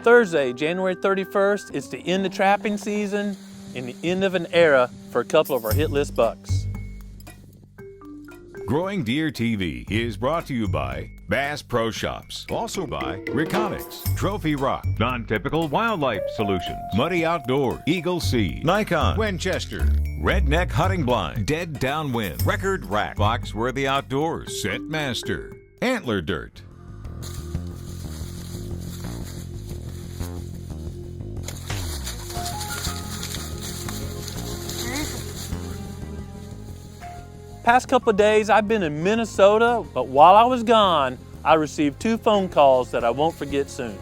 Thursday, January 31st, it's the end of trapping season and the end of an era for a couple of our hit list bucks. GrowingDeer.tv is brought to you by Bass Pro Shops, also by Reconics, Trophy Rock, Non-Typical Wildlife Solutions, Muddy Outdoors, Eagle Seed, Nikon, Winchester, Redneck Hunting Blind, Dead Downwind, Record Rack, Foxworthy Outdoors, Scent Master, Antler Dirt. Past couple of days I've been in Minnesota, but while I was gone, I received 2 phone calls that I won't forget soon.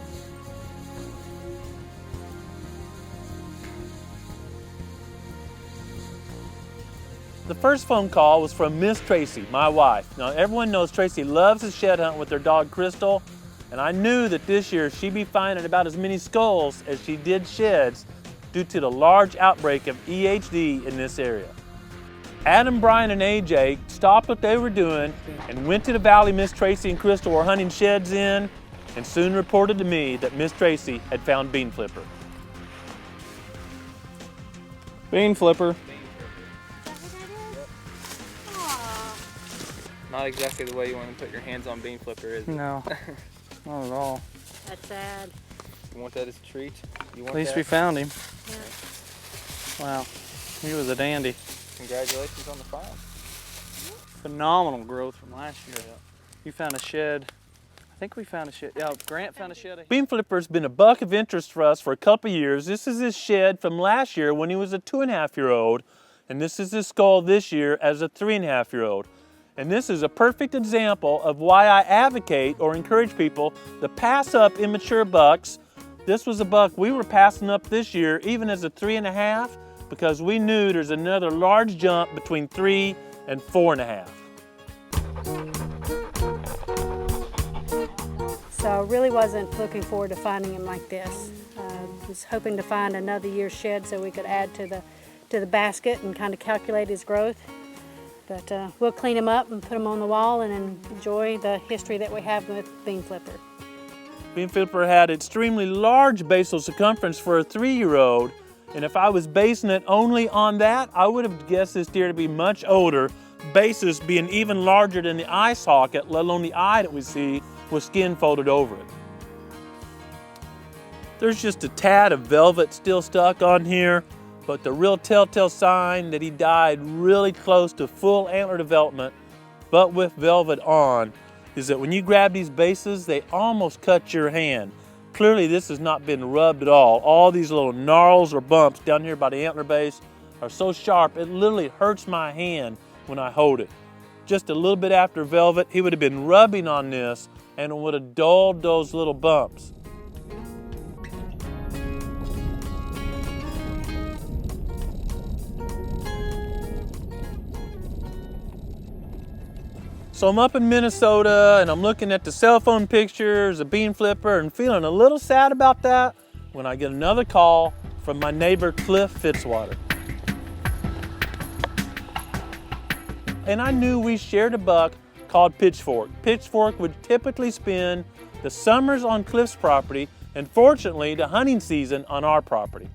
The first phone call was from Miss Tracy, my wife. Now everyone knows Tracy loves to shed hunt with her dog Crystal, and I knew that this year she'd be finding about as many skulls as she did sheds due to the large outbreak of EHD in this area. Adam, Brian, and AJ stopped what they were doing and went to the valley Miss Tracy and Crystal were hunting sheds in, and soon reported to me that Miss Tracy had found bean flipper. Bean flipper. Not exactly the way you want to put your hands on bean flipper, is it? No, not at all. That's sad. You want that as a treat? You want At least that? we found him. Yeah. Wow, he was a dandy. Congratulations on the find. Phenomenal growth from last year. You found a shed. I think we found a shed. Yeah, Grant found a shed. Bean flipper's been a buck of interest for us for a couple of years. This is his shed from last year when he was a 2.5-year-old, and this is his skull this year as a 3.5-year-old. And this is a perfect example of why I advocate or encourage people to pass up immature bucks. This was a buck we were passing up this year, even as a 3.5, because we knew there's another large jump between 3 and 4.5. So I really wasn't looking forward to finding him like this. Was hoping to find another year's shed so we could add to the basket and kind of calculate his growth. But we'll clean him up and put him on the wall and enjoy the history that we have with bean flipper. Bean flipper had extremely large basal circumference for a 3-year-old, and if I was basing it only on that, I would have guessed this deer to be much older, basis being even larger than the eye socket, let alone the eye that we see with skin folded over it. There's just a tad of velvet still stuck on here, but the real telltale sign that he died really close to full antler development, but with velvet on, is that when you grab these bases, they almost cut your hand. Clearly this has not been rubbed at all. All these little gnarls or bumps down here by the antler base are so sharp, it literally hurts my hand when I hold it. Just a little bit after velvet, he would have been rubbing on this and it would have dulled those little bumps. So I'm up in Minnesota and I'm looking at the cell phone pictures of bean flipper and feeling a little sad about that when I get another call from my neighbor Cliff Fitzwater. And I knew we shared a buck called Pitchfork. Pitchfork would typically spend the summers on Cliff's property and fortunately the hunting season on our property.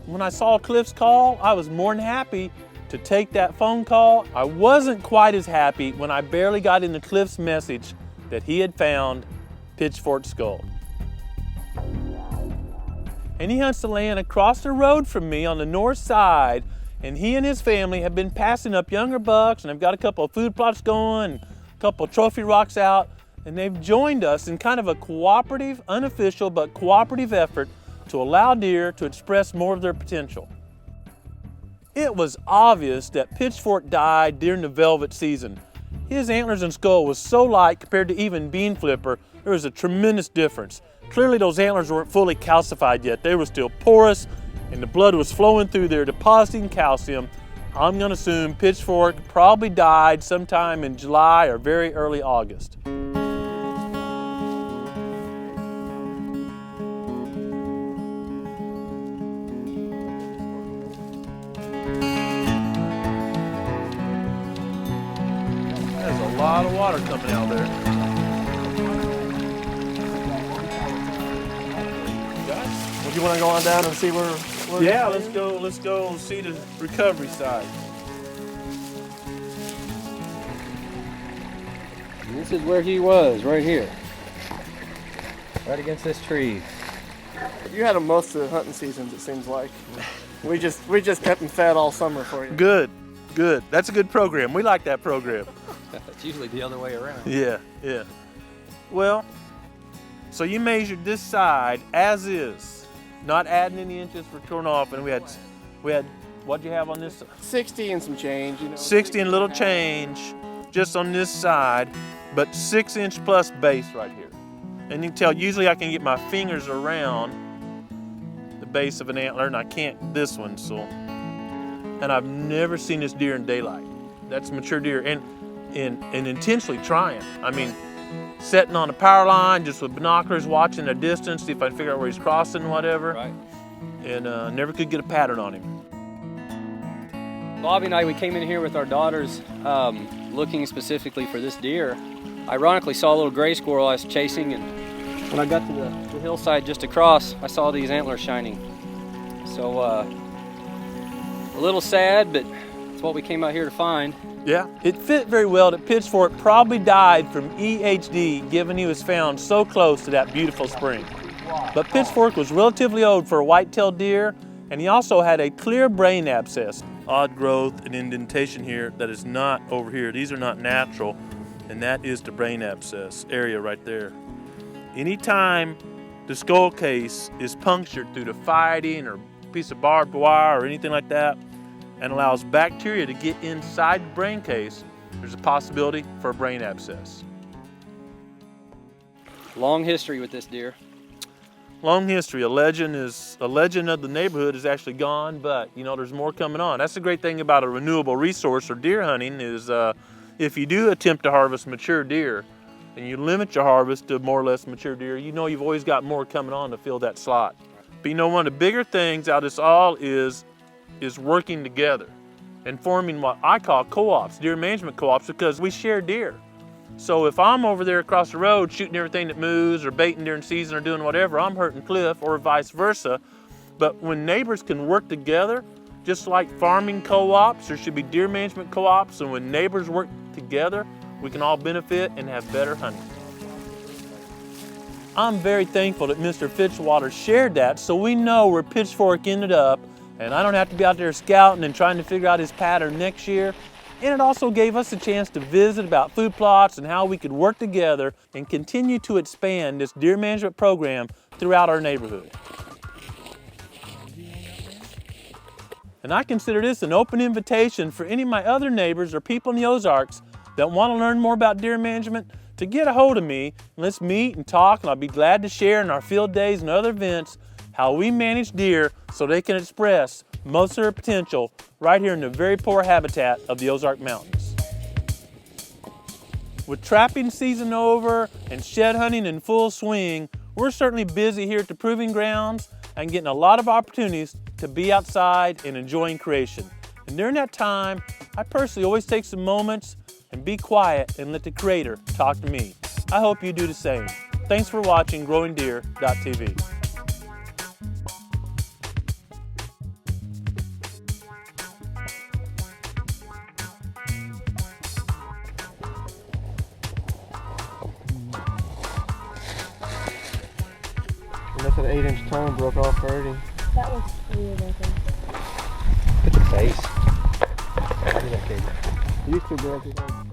When I saw Cliff's call, I was more than happy to take that phone call. I wasn't quite as happy when I barely got into Cliff's message that he had found Pitchfork skull. And he hunts the land across the road from me on the north side, and he and his family have been passing up younger bucks, and they've got a couple of food plots going, a couple of trophy rocks out, and they've joined us in kind of a cooperative, unofficial but cooperative effort to allow deer to express more of their potential. It was obvious that Pitchfork died during the velvet season. His antlers and skull was so light compared to even bean flipper, there was a tremendous difference. Clearly those antlers weren't fully calcified yet. They were still porous and the blood was flowing through there depositing calcium. I'm gonna assume Pitchfork probably died sometime in July or very early August. There's a lot of water coming out there. You want to go on down and see where Yeah, let's go and see the recovery side. And this is where he was, right here. Right against this tree. You had him most of the hunting seasons, it seems like. We just kept him fed all summer for you. Good. That's a good program. We like that program. It's usually the other way around. Yeah. Well, so you measured this side as is, not adding any inches for torn off, and we had what'd you have on this? 60 and some change, you know. 60 and a little change just on this side, but 6-inch plus base right here. And you can tell, usually I can get my fingers around the base of an antler, and I can't this one, so. And I've never seen this deer in daylight. That's mature deer, and intentionally trying. I mean, sitting on a power line just with binoculars, watching a distance, see if I can figure out where he's crossing, whatever. Right. And never could get a pattern on him. Bobby and I, we came in here with our daughters looking specifically for this deer. Ironically, saw a little gray squirrel I was chasing, and when I got to the hillside just across, I saw these antlers shining. So a little sad, but it's what we came out here to find. Yeah, it fit very well that Pitchfork probably died from EHD, given he was found so close to that beautiful spring. But Pitchfork was relatively old for a white-tailed deer, and he also had a clear brain abscess. Odd growth and indentation here that is not over here. These are not natural, and that is the brain abscess area right there. Anytime the skull case is punctured through the fighting or piece of barbed wire or anything like that, and allows bacteria to get inside the brain case, there's a possibility for a brain abscess. Long history with this deer. Long history. A legend of the neighborhood is actually gone, but you know, there's more coming on. That's the great thing about a renewable resource or deer hunting is if you do attempt to harvest mature deer and you limit your harvest to more or less mature deer, you know you've always got more coming on to fill that slot. But you know, one of the bigger things out of this all is working together and forming what I call co-ops, deer management co-ops, because we share deer. So if I'm over there across the road shooting everything that moves or baiting during season or doing whatever, I'm hurting Cliff or vice versa. But when neighbors can work together, just like farming co-ops, there should be deer management co-ops, and when neighbors work together, we can all benefit and have better hunting. I'm very thankful that Mr. Fitzwater shared that so we know where Pitchfork ended up, and I don't have to be out there scouting and trying to figure out his pattern next year. And it also gave us a chance to visit about food plots and how we could work together and continue to expand this deer management program throughout our neighborhood. And I consider this an open invitation for any of my other neighbors or people in the Ozarks that want to learn more about deer management to get a hold of me. Let's meet and talk, and I'll be glad to share in our field days and other events how we manage deer so they can express most of their potential right here in the very poor habitat of the Ozark Mountains. With trapping season over and shed hunting in full swing, we're certainly busy here at the Proving Grounds and getting a lot of opportunities to be outside and enjoying creation. And during that time, I personally always take some moments and be quiet and let the Creator talk to me. I hope you do the same. Thanks for watching GrowingDeer.tv. That's an 8-inch tone broke off already. That was weird, I think. Look at the face. Used to broke it off.